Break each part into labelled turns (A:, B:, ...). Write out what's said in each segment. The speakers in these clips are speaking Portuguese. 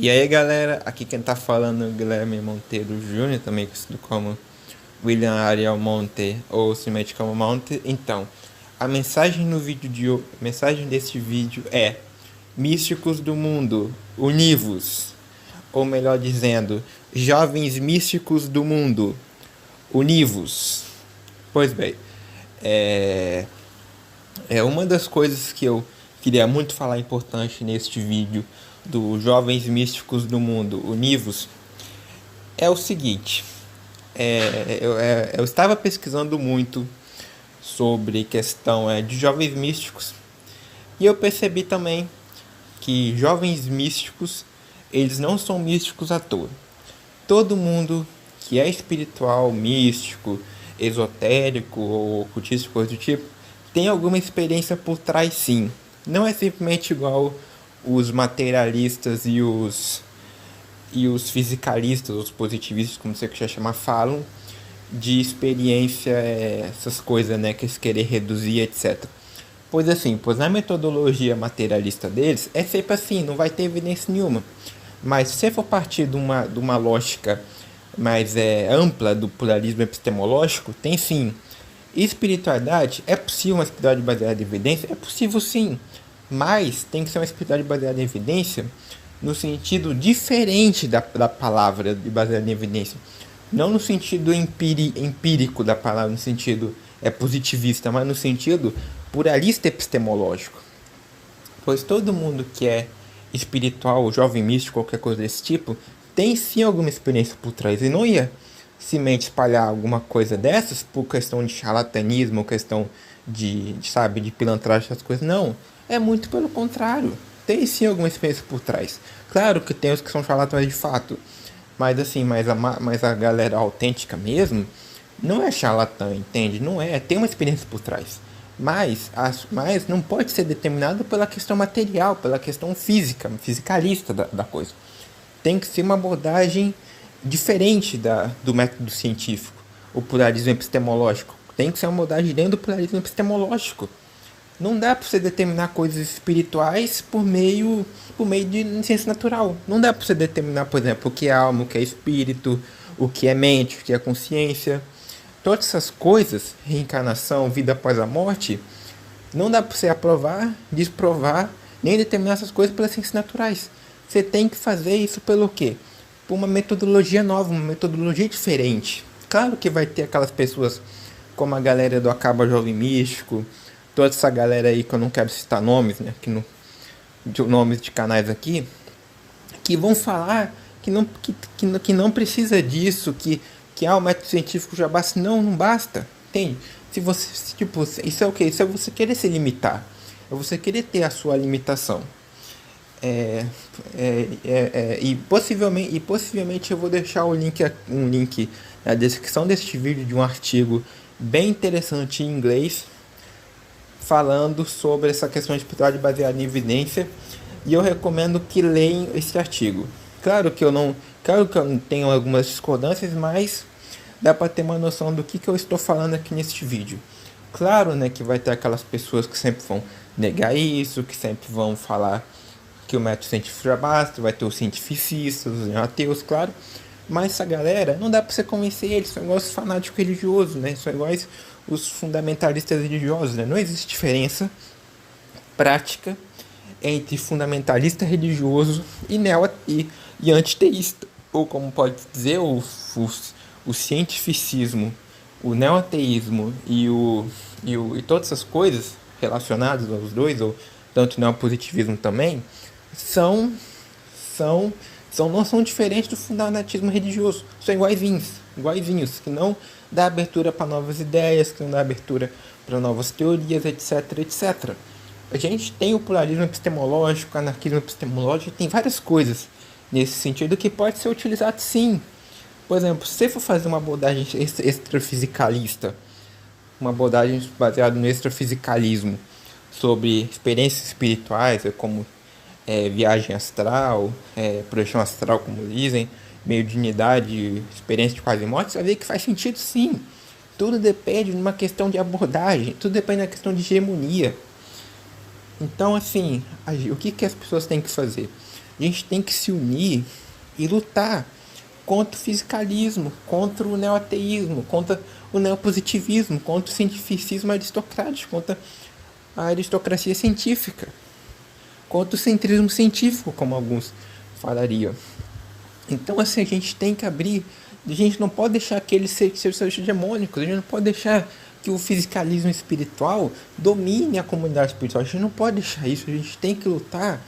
A: E aí galera, aqui quem tá falando é o Guilherme Monteiro Júnior, também conhecido como William Ariel Monte ou simplesmente como Monte. Então, a mensagem no vídeo de hoje, mensagem deste vídeo é: místicos do mundo, univos, ou melhor dizendo, jovens místicos do mundo, univos. Pois bem, é, é uma das coisas que eu queria muito falar importante neste vídeo do Jovens Místicos do Mundo, Univos, é o seguinte. Eu estava pesquisando muito sobre questão de jovens místicos e eu percebi também que jovens místicos, eles não são místicos à toa. Todo mundo que é espiritual, místico, esotérico ou ocultista, coisa do tipo, tem alguma experiência por trás, sim. Não é simplesmente igual os materialistas e os fisicalistas, os positivistas, como você quer chamar, falam de experiência, essas coisas, né, que eles querem reduzir, etc. Pois na metodologia materialista deles, é sempre assim, não vai ter evidência nenhuma. Mas se você for partir de uma lógica mais ampla do pluralismo epistemológico, tem sim. Espiritualidade, é possível uma espiritualidade baseada em evidência? É possível sim. Mas tem que ser uma espiritualidade baseada em evidência no sentido diferente da palavra de baseada em evidência. Não no sentido empírico da palavra, no sentido positivista, mas no sentido pluralista epistemológico. Pois todo mundo que é espiritual, jovem místico, qualquer coisa desse tipo, tem sim alguma experiência por trás. E não ia simplesmente espalhar alguma coisa dessas por questão de charlatanismo, questão sabe, de pilantragem, essas coisas. Não. É muito pelo contrário. Tem sim alguma experiência por trás. Claro que tem os que são charlatães de fato. Mas assim, mas a galera autêntica mesmo não é charlatã, entende? Não é. Tem uma experiência por trás. Mas não pode ser determinado pela questão material, pela questão física, fisicalista da coisa. Tem que ser uma abordagem diferente do método científico, o pluralismo epistemológico. Tem que ser uma abordagem dentro do pluralismo epistemológico. Não dá para você determinar coisas espirituais por meio de ciência natural. Não dá para você determinar, por exemplo, o que é alma, o que é espírito, o que é mente, o que é consciência. Todas essas coisas, reencarnação, vida após a morte, não dá para você aprovar, desprovar, nem determinar essas coisas pelas ciências naturais. Você tem que fazer isso pelo quê? Por uma metodologia nova, uma metodologia diferente. Claro que vai ter aquelas pessoas como a galera do Acaba Jovem Místico, toda essa galera aí que eu não quero citar nomes, né? Nomes de canais aqui, que vão falar que não precisa disso, que o método científico já basta. Não, não basta. Entende? Se você, tipo, isso é o que? Isso é você querer se limitar. É você querer ter a sua limitação. E possivelmente eu vou deixar um link na descrição deste vídeo de um artigo bem interessante em inglês falando sobre essa questão de espiritualidade baseada em evidência, e eu recomendo que leiam esse artigo. Claro que eu tenho algumas discordâncias, mas dá para ter uma noção do que eu estou falando aqui neste vídeo. Claro, né, que vai ter aquelas pessoas que sempre vão negar isso, que sempre vão falar que o método científico já basta, vai ter os cientificistas, os ateus, claro. Mas essa galera, não dá pra você convencer eles, são igual os fanáticos religiosos, né? São iguais os fundamentalistas religiosos, né? Não existe diferença prática entre fundamentalista religioso e antiteísta. Ou como pode dizer, o cientificismo, o neoateísmo e todas essas coisas relacionadas aos dois, ou tanto o neopositivismo também, são, são, não são diferentes do fundamentalismo religioso. São iguaizinhos, que não dá abertura para novas ideias, que não dá abertura para novas teorias, etc, etc. A gente tem o pluralismo epistemológico, o anarquismo epistemológico, tem várias coisas nesse sentido que pode ser utilizado sim. Por exemplo, se você for fazer uma abordagem extrafisicalista, uma abordagem baseada no extrafisicalismo, sobre experiências espirituais, como viagem astral, projeção astral, como dizem, mediunidade, experiência de quase morte, você vai ver que faz sentido sim. Tudo depende de uma questão de abordagem, tudo depende da questão de hegemonia. Então, assim, o que as pessoas têm que fazer? A gente tem que se unir e lutar contra o fisicalismo, contra o neoateísmo, contra o neopositivismo, contra o cientificismo aristocrático, contra a aristocracia científica, contra o centrismo científico, como alguns falariam. Então, assim, a gente tem que abrir, a gente não pode deixar aqueles seres hegemônicos, a gente não pode deixar que o fisicalismo espiritual domine a comunidade espiritual, a gente não pode deixar isso, a gente tem que lutar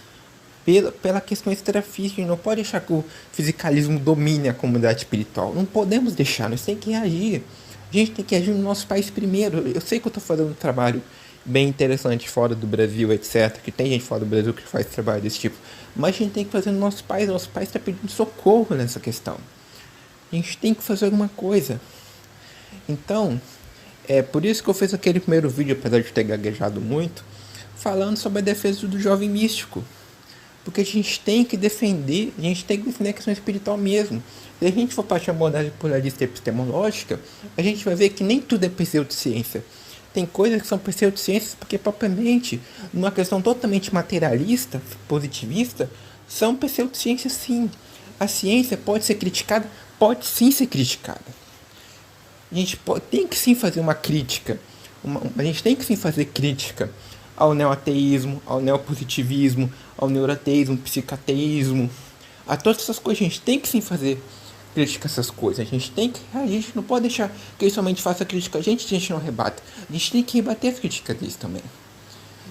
A: pela questão extrafísica, a gente não pode deixar que o fisicalismo domine a comunidade espiritual, não podemos deixar, nós temos que reagir, a gente tem que agir no nosso país primeiro. Eu sei que eu estou fazendo um trabalho bem interessante fora do Brasil, etc, que tem gente fora do Brasil que faz trabalho desse tipo, mas a gente tem que fazer no nosso país está pedindo socorro nessa questão, a gente tem que fazer alguma coisa. Então, é por isso que eu fiz aquele primeiro vídeo, apesar de ter gaguejado muito, falando sobre a defesa do jovem místico, porque a gente tem que defender a questão espiritual mesmo. Se a gente for para a abordagem pluralista e epistemológica, a gente vai ver que nem tudo é pseudociência. Tem coisas que são pseudociências porque, propriamente, numa questão totalmente materialista, positivista, são pseudociências sim. A ciência pode ser criticada? Pode sim ser criticada. A gente tem que sim fazer uma crítica. A gente tem que sim fazer crítica ao neoateísmo, ao neopositivismo, ao neuroateísmo, psicateísmo, a todas essas coisas. A gente tem que sim fazer crítica a essas coisas. A gente não pode deixar que ele somente faça crítica a gente não rebata. A gente tem que rebater as críticas deles também.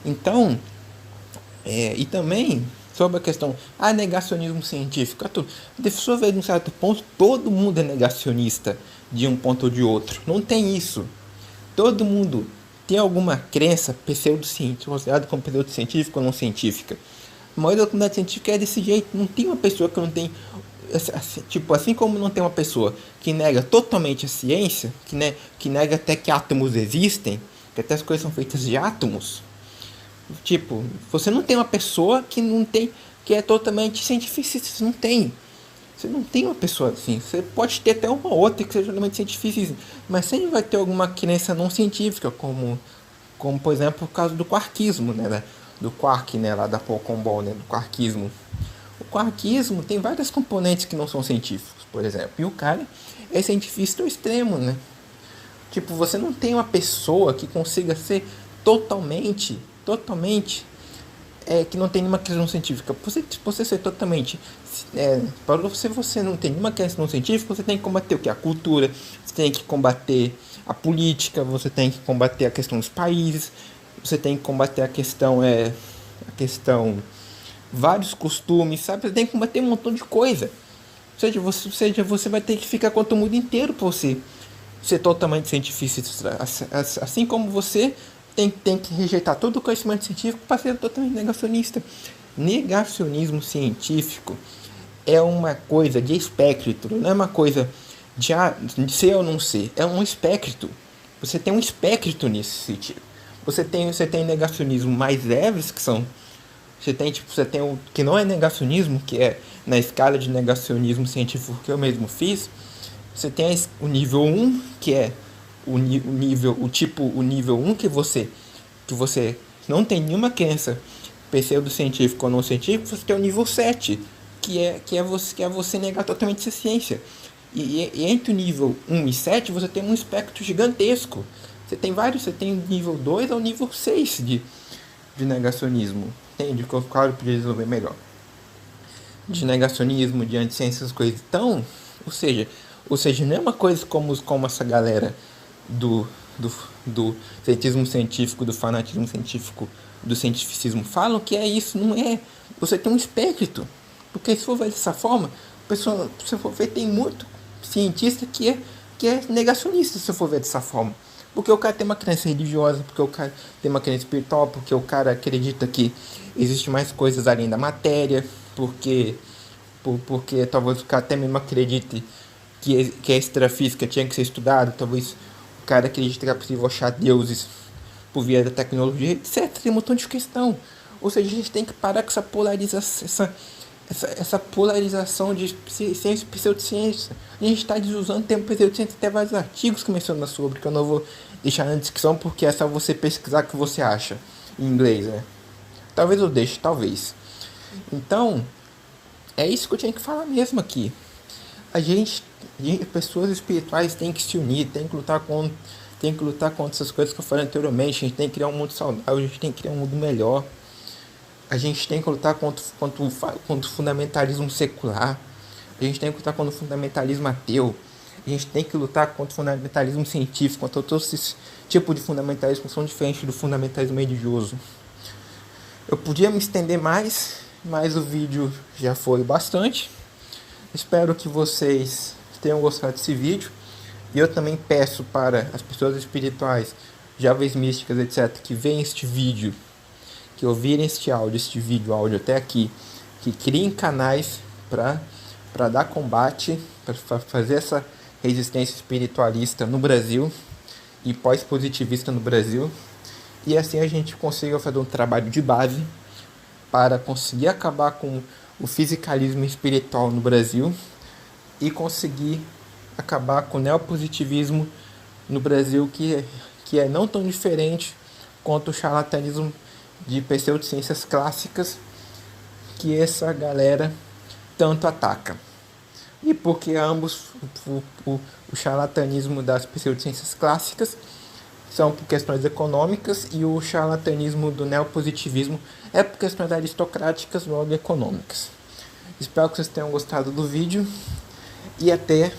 A: Então, e também sobre a questão negacionismo científico. De sua vez, num certo ponto, todo mundo é negacionista de um ponto ou de outro. Não tem isso. Todo mundo tem alguma crença pseudocientífica, considerada como pseudocientífica ou não científica. A maioria da comunidade científica é desse jeito. Não tem uma pessoa que não tem... Assim como não tem uma pessoa que nega totalmente a ciência, que nega até que átomos existem, que até as coisas são feitas de átomos. Você não tem uma pessoa que é totalmente cientificista. Você não tem. Você não tem uma pessoa assim. Você pode ter até uma outra que seja totalmente cientificista, mas sempre vai ter alguma crença não científica, como por exemplo o caso do quarkismo, né? Do quark, né? Lá da Pokémon, né? Do quarkismo. O quarkismo tem vários componentes que não são científicos, por exemplo. E o cara é cientista ao extremo, né? Você não tem uma pessoa que consiga ser totalmente que não tem nenhuma questão científica. Você ser totalmente... para você não ter nenhuma questão científica, você tem que combater o que? A cultura, você tem que combater a política, você tem que combater a questão dos países, você tem que combater a questão vários costumes, sabe? Você tem que combater um montão de coisa. Ou seja, você vai ter que ficar contra o mundo inteiro para você ser totalmente cientificista. Assim como você tem que rejeitar todo o conhecimento científico para ser totalmente negacionista. Negacionismo científico é uma coisa de espectro, não é uma coisa de ser ou não ser, é um espectro. Você tem um espectro nesse sentido. Você tem negacionismo mais leves, que são... Você tem o que não é negacionismo, que é na escala de negacionismo científico que eu mesmo fiz. Você tem o nível 1, que é o nível 1 que você não tem nenhuma crença pseudocientífica ou não científica. Você tem o nível 7, que é você negar totalmente a ciência. E entre o nível 1 e 7 você tem um espectro gigantesco. Você tem o nível 2 ao nível 6 de negacionismo. Entende? Que eu podia resolver melhor. De negacionismo, de anticiência, essas coisas. Então, ou seja, não é uma coisa como essa galera do cientismo científico, do fanatismo científico, do cientificismo falam que é isso. Não é. Você tem um espectro. Porque se for ver dessa forma, se for ver, tem muito cientista que é negacionista, se for ver dessa forma. Porque o cara tem uma crença religiosa, porque o cara tem uma crença espiritual, porque o cara acredita que existe mais coisas além da matéria, porque talvez o cara até mesmo acredite que a extrafísica tinha que ser estudada, talvez o cara acredite que é possível achar deuses por via da tecnologia, etc. Tem um montão de questão. Ou seja, a gente tem que parar com essa polarização de ciência e pseudociência. A gente está desusando o termo pseudociência, até vários artigos que mencionam sobre, que eu não vou deixar na descrição, porque é só você pesquisar o que você acha em inglês, né? Talvez eu deixe, talvez. Então, É isso que eu tinha que falar mesmo aqui. Pessoas espirituais têm que se unir, tem que lutar contra essas coisas que eu falei anteriormente. A gente tem que criar um mundo saudável, a gente tem que criar um mundo melhor. A gente tem que lutar contra o fundamentalismo secular. A gente tem que lutar contra o fundamentalismo ateu. A gente tem que lutar contra o fundamentalismo científico, contra todo esse tipo de fundamentalismo que são diferentes do fundamentalismo religioso. Eu podia me estender mais, mas o vídeo já foi bastante. Espero que vocês tenham gostado desse vídeo. E eu também peço para as pessoas espirituais, jovens místicas, etc., que veem este vídeo, que ouvirem este vídeo áudio até aqui, que criem canais para dar combate, para fazer essa resistência espiritualista no Brasil e pós-positivista no Brasil. E assim a gente consiga fazer um trabalho de base para conseguir acabar com o fisicalismo espiritual no Brasil e conseguir acabar com o neopositivismo no Brasil, que é não tão diferente quanto o charlatanismo de pseudociências clássicas que essa galera tanto ataca. E porque ambos, o charlatanismo das pseudociências clássicas são por questões econômicas e o charlatanismo do neopositivismo é por questões aristocráticas logo econômicas. Espero que vocês tenham gostado do vídeo e até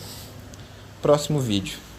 A: o próximo vídeo.